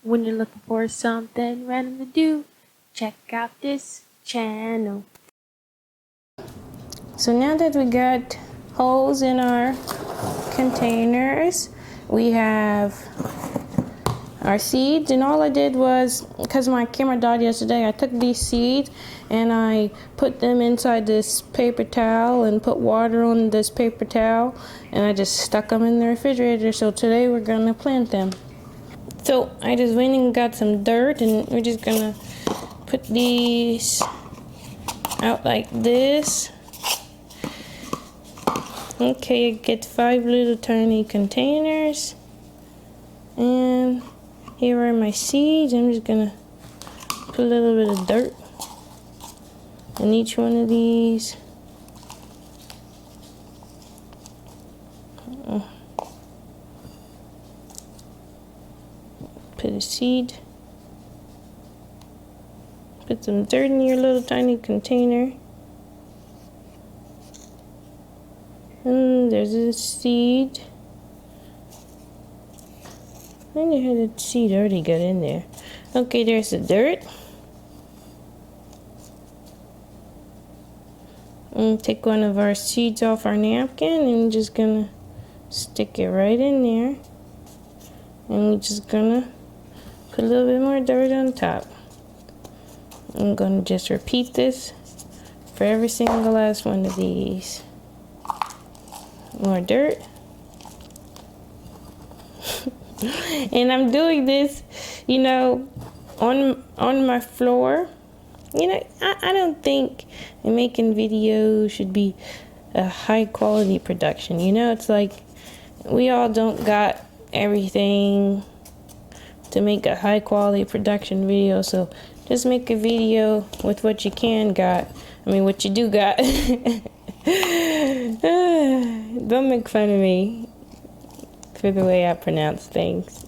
When you're looking for something random to do, check out this channel. So now that we got holes in our containers, we have our seeds, and all I did was, because my camera died yesterday, I took these seeds and I put them inside this paper towel and put water on this paper towel, and I just stuck them in the refrigerator. So today we're gonna plant them. So I just went and got some dirt, and we're just gonna put these out like this. Okay, get 5 little tiny containers, and here are my seeds. I'm just gonna put a little bit of dirt in each one of these. Put a seed. Put some dirt in your little tiny container. And there's a seed. I wonder how the seed already got in there. Okay, there's the dirt. And take one of our seeds off our napkin, and we're just gonna stick it right in there. And we're just gonna put a little bit more dirt on top. I'm gonna just repeat this for every single last one of these. More dirt. And I'm doing this, on my floor. I don't think making videos should be a high quality production. It's like we all don't got everything to make a high quality production video, so just make a video with what you what you do got. Don't make fun of me for the way I pronounce things.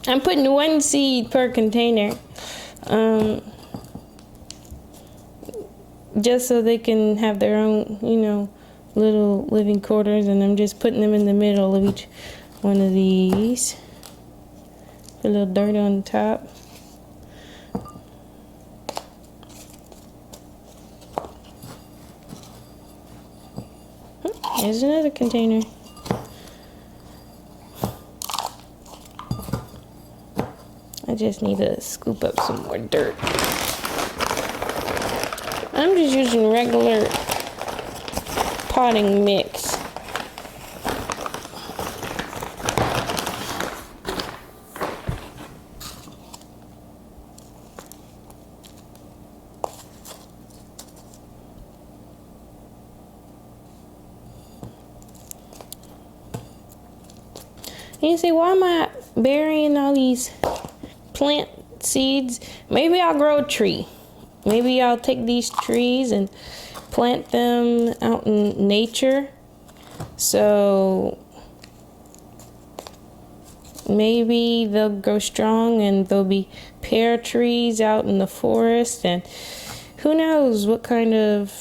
I'm putting 1 seed per container, just so they can have their own, little living quarters, and I'm just putting them in the middle of each one of these. Put a little dirt on top. Here's another container. I just need to scoop up some more dirt. I'm just using regular potting mix. And you say, why am I burying all these plant seeds? Maybe I'll grow a tree. Maybe I'll take these trees and plant them out in nature. So maybe they'll grow strong and there'll be pear trees out in the forest, and who knows what kind of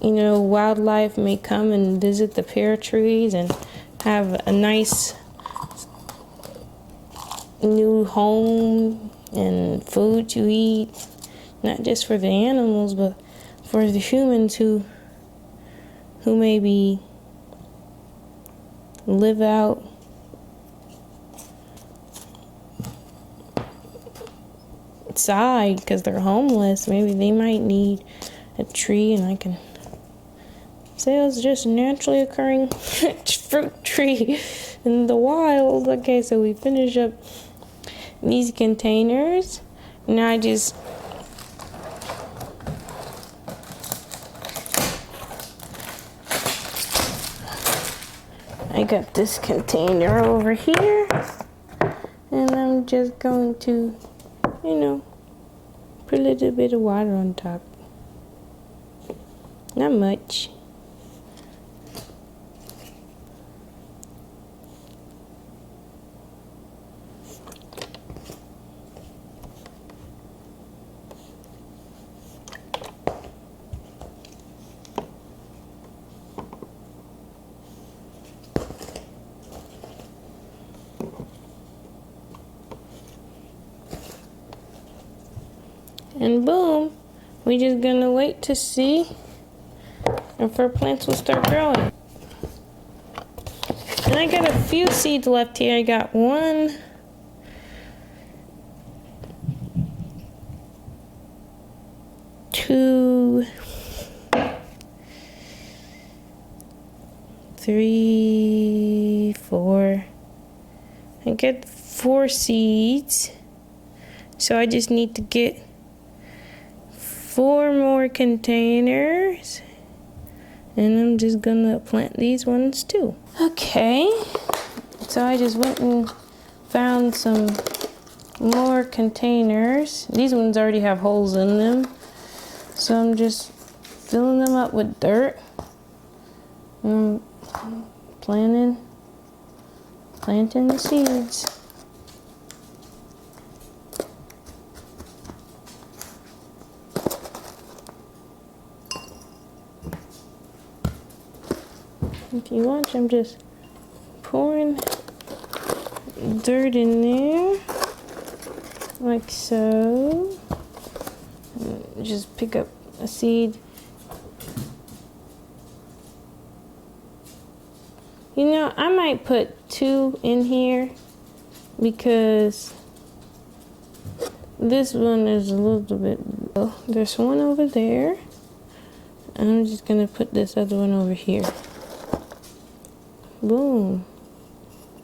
wildlife may come and visit the pear trees and have a nice new home and food to eat, not just for the animals, but for the humans who maybe live out outside because they're homeless. Maybe they might need a tree, and I can say it's just a naturally occurring fruit tree in the wild. Okay, so we finish up these containers. Now I got this container over here, and I'm just going to, put a little bit of water on top. Not much. And boom, we just gonna wait to see if our plants will start growing. And I got a few seeds left here. I got 1, 2, 3, 4. I get 4 seeds. So I just need to get 4 more containers. And I'm just gonna plant these ones too. Okay, so I just went and found some more containers. These ones already have holes in them. So I'm just filling them up with dirt. And planting the seeds. If you watch, I'm just pouring dirt in there, like so. And just pick up a seed. You know, I might put 2 in here because this one is a little bit, there's one over there. I'm just gonna put this other one over here. Boom.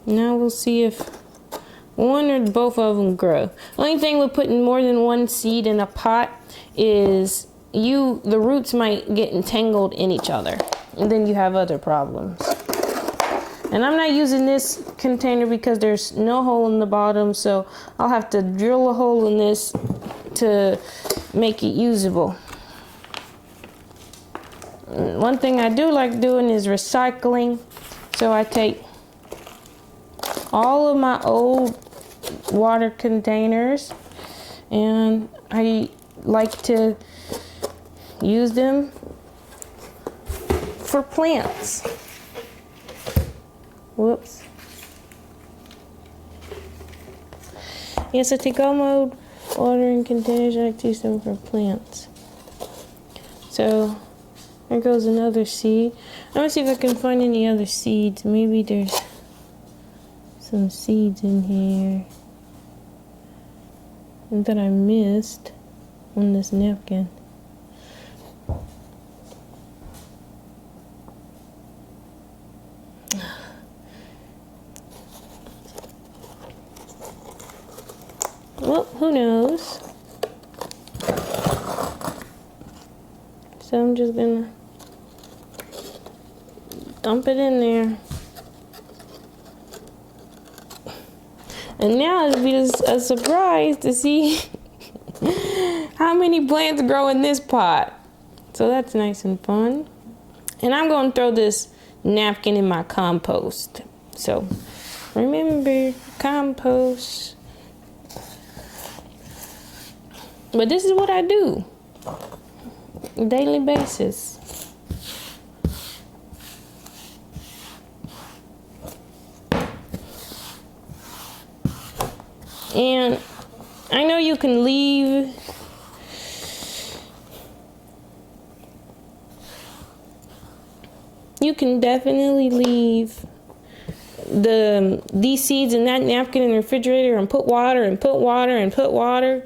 Now we'll see if one or both of them grow. Only thing with putting more than 1 seed in a pot is the roots might get entangled in each other, and then you have other problems. And I'm not using this container because there's no hole in the bottom, so I'll have to drill a hole in this to make it usable. One thing I do like doing is recycling. So I take all of my old water containers and I like to use them for plants. Whoops. Yes, I take all my old watering containers and I like to use them for plants. So there goes another seed. I'm gonna see if I can find any other seeds. Maybe there's some seeds in here that I missed on this napkin. Well, who knows? So I'm just gonna dump it in there. And now it'll be a surprise to see how many plants grow in this pot. So that's nice and fun. And I'm going to throw this napkin in my compost. So remember, compost. But this is what I do on a daily basis. And I know you can leave definitely leave these seeds in that napkin in the refrigerator and put water and put water and put water,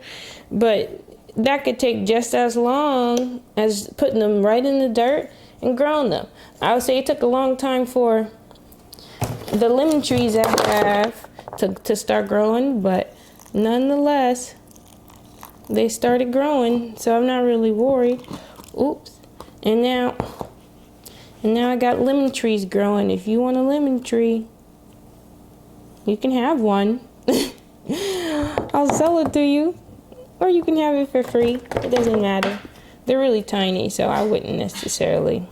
but that could take just as long as putting them right in the dirt and growing them. I would say it took a long time for the lemon trees I have to start growing, but nonetheless, they started growing, so I'm not really worried. Oops. And now I got lemon trees growing. If you want a lemon tree, you can have one. I'll sell it to you, or you can have it for free. It doesn't matter. They're really tiny, so I wouldn't necessarily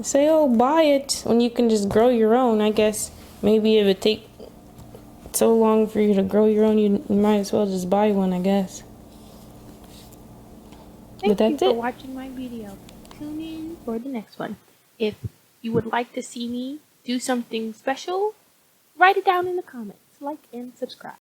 say, oh, buy it when you can just grow your own. I guess maybe if it take so long for you to grow your own, you might as well just buy one, I guess. Thank you for watching my video. Tune in for the next one. If you would like to see me do something special, write it down in the comments. Like and subscribe.